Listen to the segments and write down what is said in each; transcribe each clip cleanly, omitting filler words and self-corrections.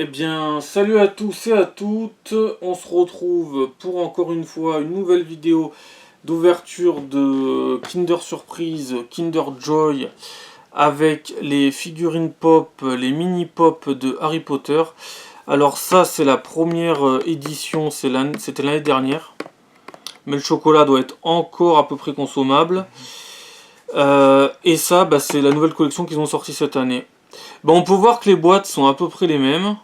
Eh bien, salut à tous et à toutes, on se retrouve pour encore une fois une nouvelle vidéo d'ouverture de Kinder Surprise, Kinder Joy, avec les figurines pop, les mini pop de Harry Potter. Alors ça c'est la première édition, c'était l'année dernière, mais le chocolat doit être encore à peu près consommable. Et ça, c'est la nouvelle collection qu'ils ont sorti cette année. On peut voir que les boîtes sont à peu près les mêmes.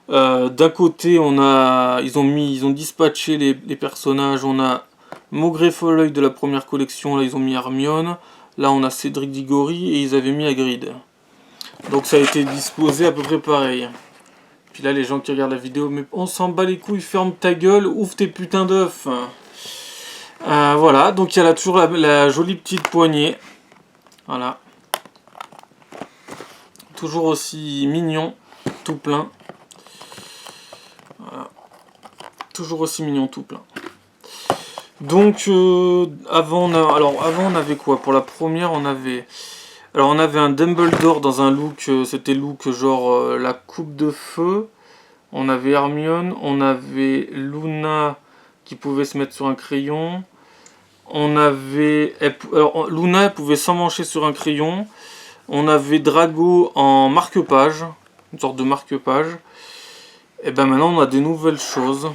D'un côté, ils ont dispatché les personnages. On a Maugrey Folleuil de la première collection. Là, ils ont mis Hermione. Là, on a Cédric Diggory et ils avaient mis Hagrid. Donc, ça a été disposé à peu près pareil. Puis là, les gens qui regardent la vidéo, mais on s'en bat les couilles, ferme ta gueule, ouvre tes putains d'œufs. Voilà, donc il y a toujours la jolie petite poignée. Voilà. Toujours aussi mignon, tout plein. Voilà. Toujours aussi mignon, tout plein. Donc, avant on avait quoi? Pour la première, on avait un Dumbledore dans un look, c'était look genre la coupe de feu. On avait Hermione, on avait Luna qui pouvait se mettre sur un crayon. Luna elle pouvait s'emmancher sur un crayon. On avait Drago en marque-page, une sorte de marque-page. Et ben maintenant on a des nouvelles choses.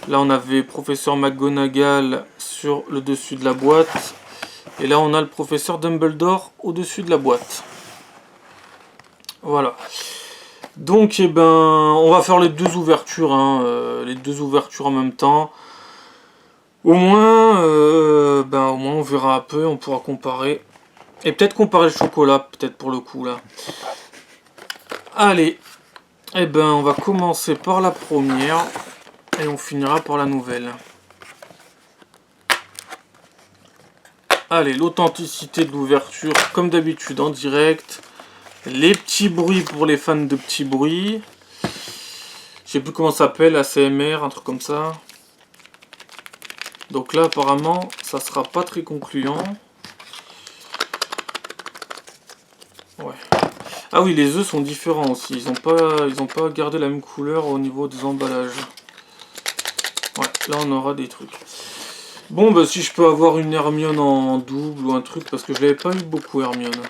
Là on avait Professeur McGonagall sur le dessus de la boîte. Et là on a le Professeur Dumbledore au-dessus de la boîte. Voilà. Donc on va faire les deux ouvertures, les deux ouvertures en même temps. Au moins on verra un peu, on pourra comparer. Et peut-être comparer le chocolat, peut-être pour le coup là. Allez, on va commencer par la première et on finira par la nouvelle. Allez, l'authenticité de l'ouverture, comme d'habitude en direct. Les petits bruits pour les fans de petits bruits. Je sais plus comment ça s'appelle, ACMR, un truc comme ça. Donc là, apparemment, ça sera pas très concluant. Ouais. Ah oui, les œufs sont différents aussi. Ils ont pas gardé la même couleur au niveau des emballages. Ouais, là on aura des trucs. Bon, si je peux avoir une Hermione en double ou un truc, parce que je l'avais pas eu beaucoup Hermione.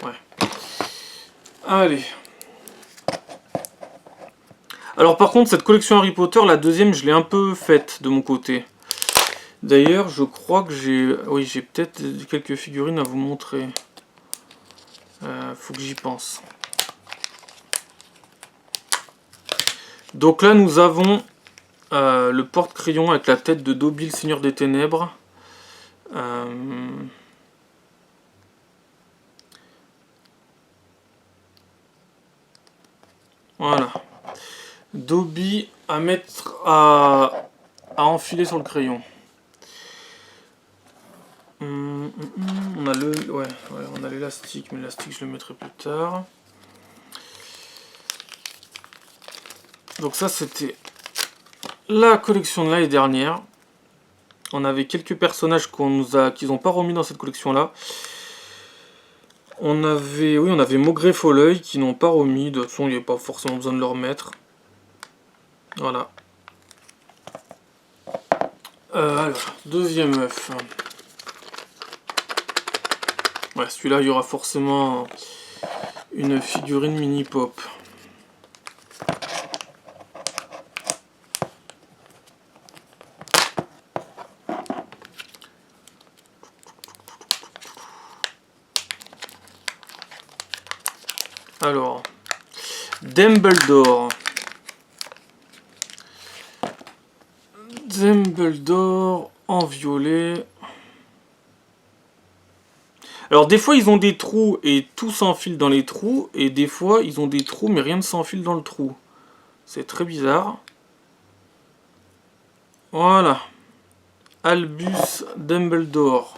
Ouais. Allez. Alors par contre, cette collection Harry Potter, la deuxième, je l'ai un peu faite de mon côté. D'ailleurs, je crois que j'ai peut-être quelques figurines à vous montrer. Faut que j'y pense. Donc là, nous avons le porte-crayon avec la tête de Dobby, le Seigneur des Ténèbres. Voilà. Dobby à mettre à enfiler sur le crayon. On a l'élastique, mais l'élastique je le mettrai plus tard. Donc ça c'était la collection de l'année dernière. On avait quelques personnages qu'ils n'ont pas remis dans cette collection là. On avait Maugrey Folleuil qui n'ont pas remis. De toute façon il n'y a pas forcément besoin de le remettre. Voilà. Alors, deuxième œuf. Ouais, celui-là, il y aura forcément une figurine mini pop. Alors, Dumbledore. Dumbledore en violet. Alors des fois ils ont des trous et tout s'enfile dans les trous. Et des fois ils ont des trous mais rien ne s'enfile dans le trou. C'est très bizarre. Voilà. Albus Dumbledore.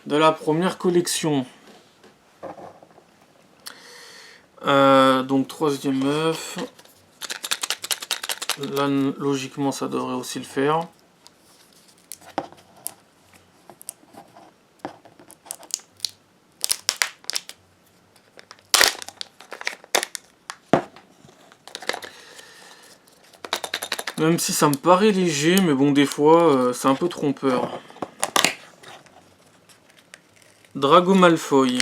De la première collection. Donc troisième œuf. Là logiquement ça devrait aussi le faire. Même si ça me paraît léger, mais bon, des fois, c'est un peu trompeur. Drago Malfoy.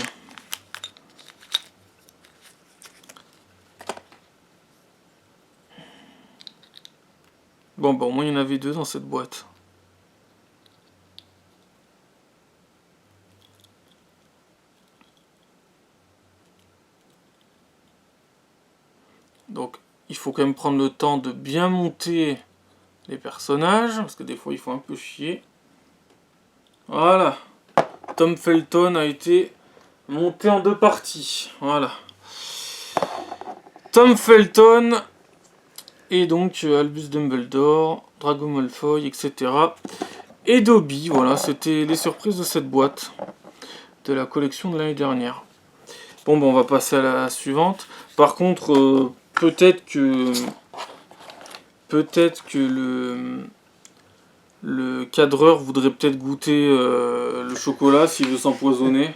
Bon, bah au moins il y en avait 2 dans cette boîte. Donc, il faut quand même prendre le temps de bien monter les personnages, parce que des fois il faut un peu chier. Voilà. Tom Felton a été monté en 2 parties. Voilà. Tom Felton et donc Albus Dumbledore, Drago Malfoy, etc. Et Dobby, voilà, c'était les surprises de cette boîte de la collection de l'année dernière. Bon, on va passer à la suivante. Par contre, peut-être que le cadreur voudrait peut-être goûter le chocolat s'il veut s'empoisonner.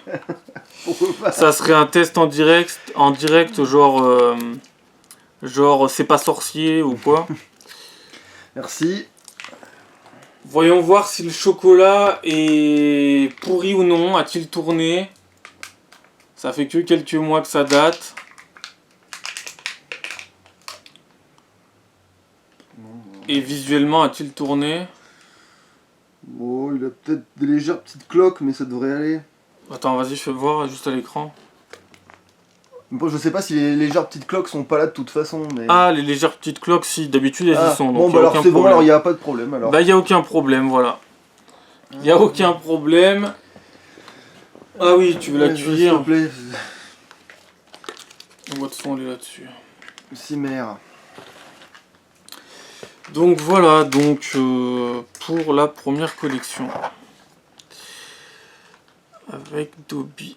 Ça serait un test en direct genre c'est pas sorcier ou quoi. Merci. Voyons voir si le chocolat est pourri ou non. A-t-il tourné? Ça fait que quelques mois que ça date. Et visuellement, a-t-il tourné? Bon, il a peut-être des légères petites cloques, mais ça devrait aller. Attends, vas-y, fais voir juste à l'écran. Bon, je sais pas si les légères petites cloques sont pas là de toute façon, mais... Ah, les légères petites cloques, si, d'habitude elles y sont. Bon, Donc bah alors c'est bon, alors il n'y a pas de problème alors. Bah, il n'y a aucun problème, voilà. Il n'y a aucun problème. Ah oui, tu veux la cuillère? S'il te plaît. On voit de son, elle est là-dessus. Si, mère. Donc voilà, donc pour la première collection. Avec Dobby,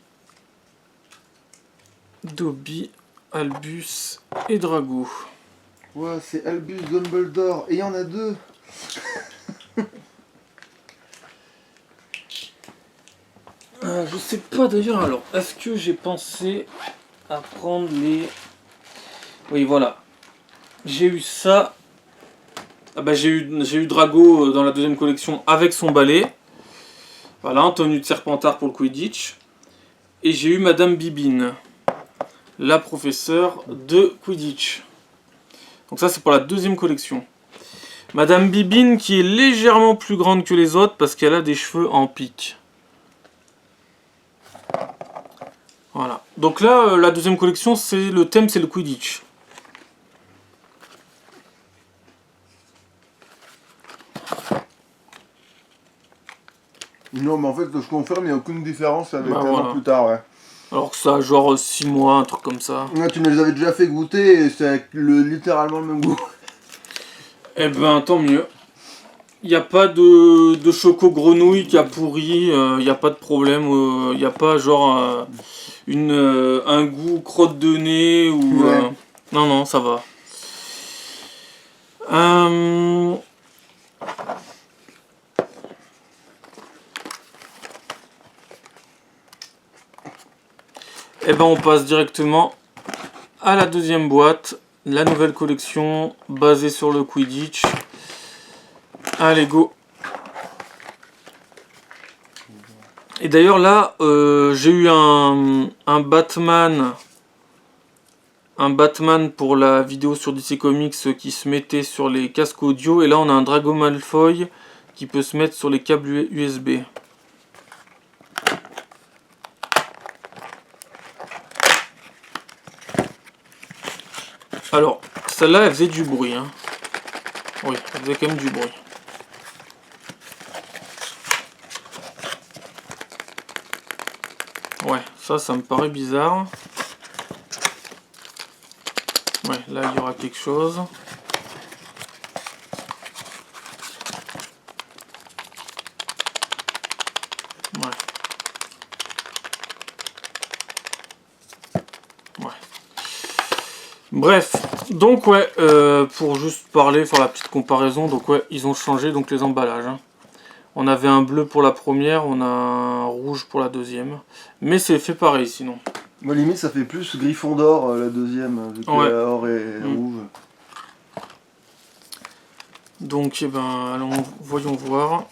Albus et Drago. Ouais, c'est Albus Dumbledore, et il y en a 2. Je sais pas d'ailleurs, alors, est-ce que j'ai pensé à prendre les... Oui, voilà. J'ai eu ça. Ah bah, j'ai eu Drago dans la deuxième collection avec son balai. Voilà, en tenue de Serpentard pour le Quidditch. Et j'ai eu Madame Bibine, la professeure de Quidditch. Donc ça, c'est pour la deuxième collection. Madame Bibine qui est légèrement plus grande que les autres parce qu'elle a des cheveux en pique. Voilà. Donc là, la deuxième collection, c'est le thème, c'est le Quidditch. Non, mais en fait, je confirme, il n'y a aucune différence avec Bah, un an plus tard, ouais. Alors que ça a genre 6 mois, un truc comme ça. Ouais, tu me les avais déjà fait goûter et c'est littéralement le même goût. Eh ben, tant mieux. Il n'y a pas de choco grenouille qui a pourri, il n'y a pas de problème, il n'y a pas genre un goût crotte de nez ou... Ouais. Non, non, ça va. Et ben on passe directement à la deuxième boîte, la nouvelle collection basée sur le Quidditch. Allez, go. Et d'ailleurs là, j'ai eu un Batman pour la vidéo sur DC Comics qui se mettait sur les casques audio. Et là on a un Drago Malfoy qui peut se mettre sur les câbles USB. Alors, celle-là, elle faisait du bruit. Hein. Oui, elle faisait quand même du bruit. Ouais, ça me paraît bizarre. Ouais, là, il y aura quelque chose. Ouais. Ouais. Bref, donc ouais, pour juste parler, faire la petite comparaison, donc ouais, ils ont changé donc les emballages. Hein. On avait un bleu pour la première, on a un rouge pour la deuxième. Mais c'est fait pareil sinon. Moi limite ça fait plus Gryffondor la deuxième, vu que or et rouge. Donc, eh ben, allons, voyons voir.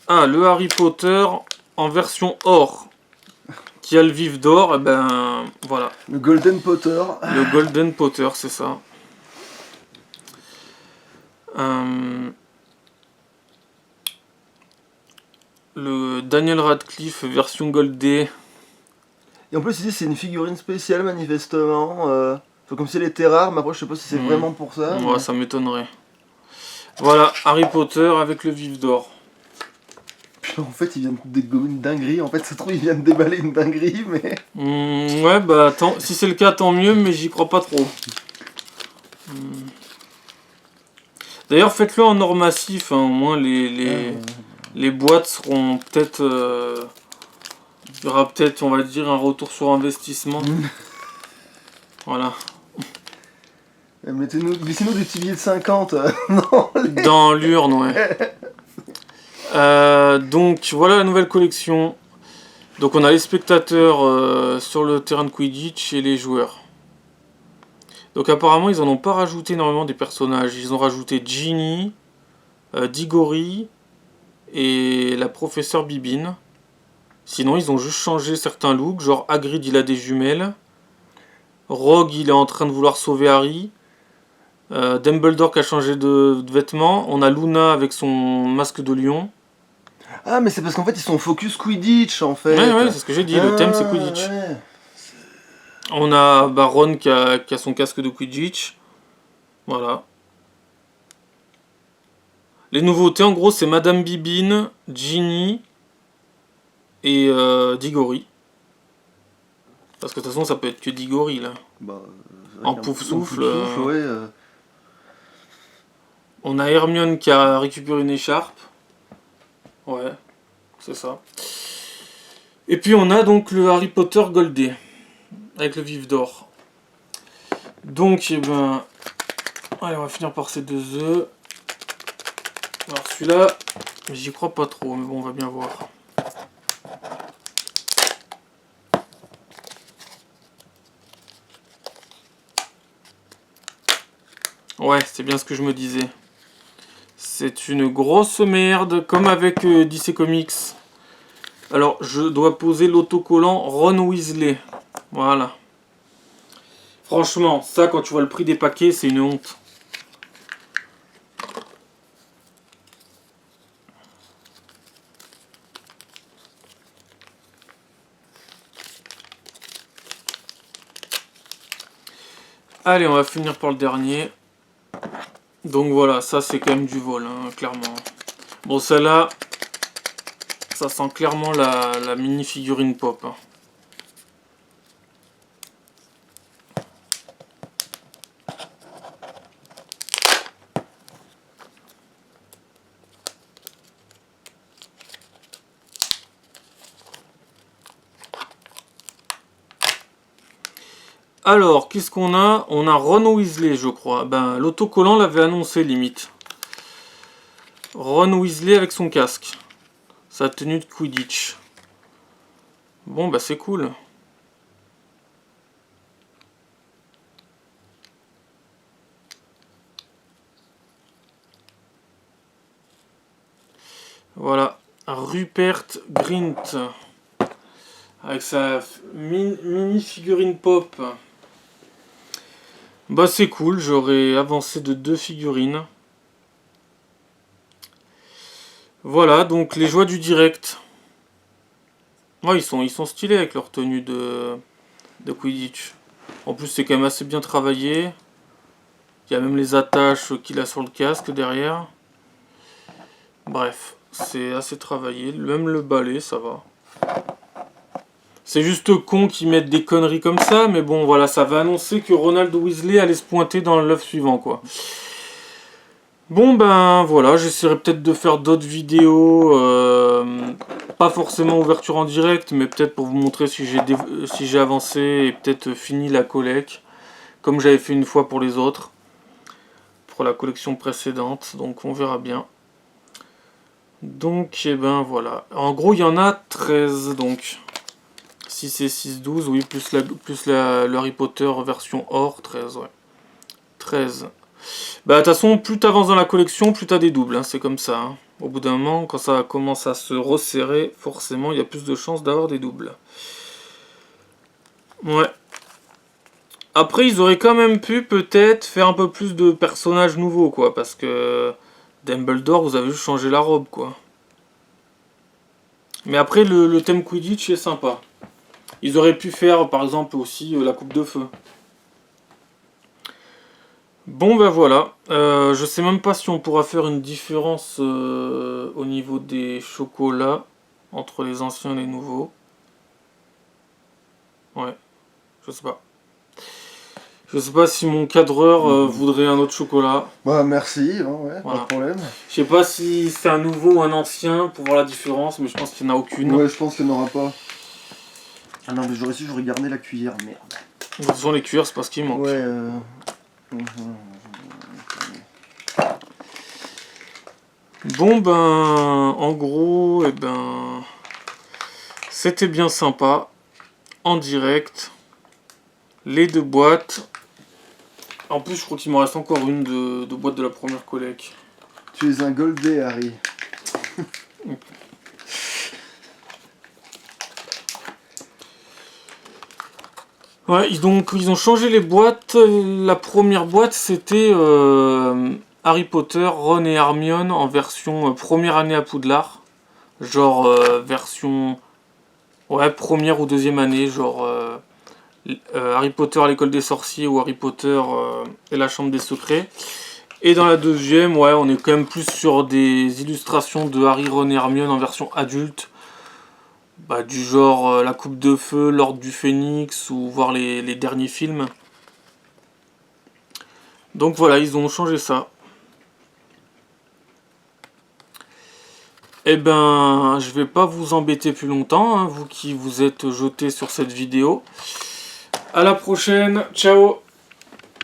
Ah, le Harry Potter en version or, qui a le vif d'or, eh ben, voilà. Le Golden Potter. Le Golden Potter, c'est ça. Le Daniel Radcliffe version Goldé. Et en plus, ici, c'est une figurine spéciale, manifestement. Comme si elle était rare, mais après, je sais pas si c'est vraiment pour ça. Ouais, ça m'étonnerait. Voilà, Harry Potter avec le vif d'or. Puis en fait, il vient de dégommer une dinguerie. En fait, ça se trouve, il vient de déballer une dinguerie, mais. Ouais, bah, si c'est le cas, tant mieux, mais j'y crois pas trop. D'ailleurs, faites-le en or massif, hein, au moins les boîtes seront peut-être... il y aura peut-être, on va dire, un retour sur investissement. Voilà. Glissez-nous des petits billets de 50 Dans l'urne, ouais. Donc, voilà la nouvelle collection. Donc, on a les spectateurs sur le terrain de Quidditch et les joueurs. Donc, apparemment, ils en ont pas rajouté énormément des personnages. Ils ont rajouté Ginny, Diggory et la professeure Bibine. Sinon, ils ont juste changé certains looks. Genre, Hagrid, il a des jumelles. Rogue, il est en train de vouloir sauver Harry. Dumbledore qui a changé de vêtements. On a Luna avec son masque de lion. Ah, mais c'est parce qu'en fait, ils sont focus Quidditch, en fait. Ouais, c'est ce que j'ai dit. Le thème, c'est Quidditch. Ouais. On a Ron qui a son casque de Quidditch. Voilà. Les nouveautés, en gros, c'est Madame Bibine, Ginny et Diggory. Parce que de toute façon, ça peut être que Diggory, là. Bah, En pouf-souffle. Ouais. On a Hermione qui a récupéré une écharpe. Ouais, c'est ça. Et puis on a donc le Harry Potter Goldé. Avec le vif d'or. Donc, eh ben... Allez, on va finir par ces 2 œufs. Alors celui-là, j'y crois pas trop, mais bon, on va bien voir. Ouais, c'est bien ce que je me disais. C'est une grosse merde, comme avec DC Comics. Alors, je dois poser l'autocollant Ron Weasley. Voilà. Franchement, ça, quand tu vois le prix des paquets, c'est une honte. Allez, on va finir par le dernier. Donc voilà, ça c'est quand même du vol, hein, clairement. Bon, celle-là, ça sent clairement la mini figurine pop. Hein. Alors, qu'est-ce qu'on a? On a Ron Weasley, je crois. Ben, l'autocollant l'avait annoncé, limite. Ron Weasley avec son casque. Sa tenue de Quidditch. Bon, bah c'est cool. Voilà. Rupert Grint. Avec sa mini figurine pop. Bah c'est cool, j'aurais avancé de 2 figurines. Voilà, donc les joies du direct. Ouais, ils sont stylés avec leur tenue de Quidditch. En plus, c'est quand même assez bien travaillé. Il y a même les attaches qu'il a sur le casque derrière. Bref, c'est assez travaillé. Même le balai, ça va. C'est juste con qu'ils mettent des conneries comme ça, mais bon, voilà, ça va annoncer que Ronald Weasley allait se pointer dans l'œuf suivant, quoi. Bon, ben, voilà, j'essaierai peut-être de faire d'autres vidéos, pas forcément ouverture en direct, mais peut-être pour vous montrer si j'ai avancé et peut-être fini la collecte, comme j'avais fait une fois pour les autres, pour la collection précédente, donc on verra bien. Donc, et ben voilà. En gros, il y en a 13, donc. 6 et 6, 12, oui, plus le Harry Potter version or, 13, ouais. 13. Bah, de toute façon, plus t'avances dans la collection, plus t'as des doubles, hein, c'est comme ça. Hein. Au bout d'un moment, quand ça commence à se resserrer, forcément, il y a plus de chances d'avoir des doubles. Ouais. Après, ils auraient quand même pu, peut-être, faire un peu plus de personnages nouveaux, quoi, parce que Dumbledore, vous avez juste changé la robe, quoi. Mais après, le thème Quidditch est sympa. Ils auraient pu faire, par exemple, aussi la coupe de feu. Bon, ben voilà. Je sais même pas si on pourra faire une différence au niveau des chocolats entre les anciens et les nouveaux. Ouais, je sais pas. Je sais pas si mon cadreur voudrait un autre chocolat. Bah merci, hein, ouais, Voilà. pas de problème. Je sais pas si c'est un nouveau ou un ancien pour voir la différence, mais je pense qu'il n'y en a aucune. Ouais, je pense qu'il n'y en aura pas. Ah non, mais j'aurais su, j'aurais gardé la cuillère, merde. De toute façon, les cuillères, c'est pas ce qui manque. Ouais, Bon, ben, en gros, eh ben, c'était bien sympa. En direct. Les 2 boîtes. En plus, je crois qu'il me reste encore une de boîte de la première collecte. Tu es un Goldé, Harry. Ouais, ils ont changé les boîtes. La première boîte, c'était Harry Potter, Ron et Hermione en version première année à Poudlard. Genre version... Ouais, première ou deuxième année, genre Harry Potter à l'école des sorciers ou Harry Potter et la chambre des secrets. Et dans la deuxième, ouais, on est quand même plus sur des illustrations de Harry, Ron et Hermione en version adulte. Bah, du genre La Coupe de Feu, L'Ordre du Phénix ou voir les derniers films. Donc voilà, ils ont changé ça. Eh ben, je vais pas vous embêter plus longtemps, hein, vous qui vous êtes jetés sur cette vidéo. À la prochaine, ciao!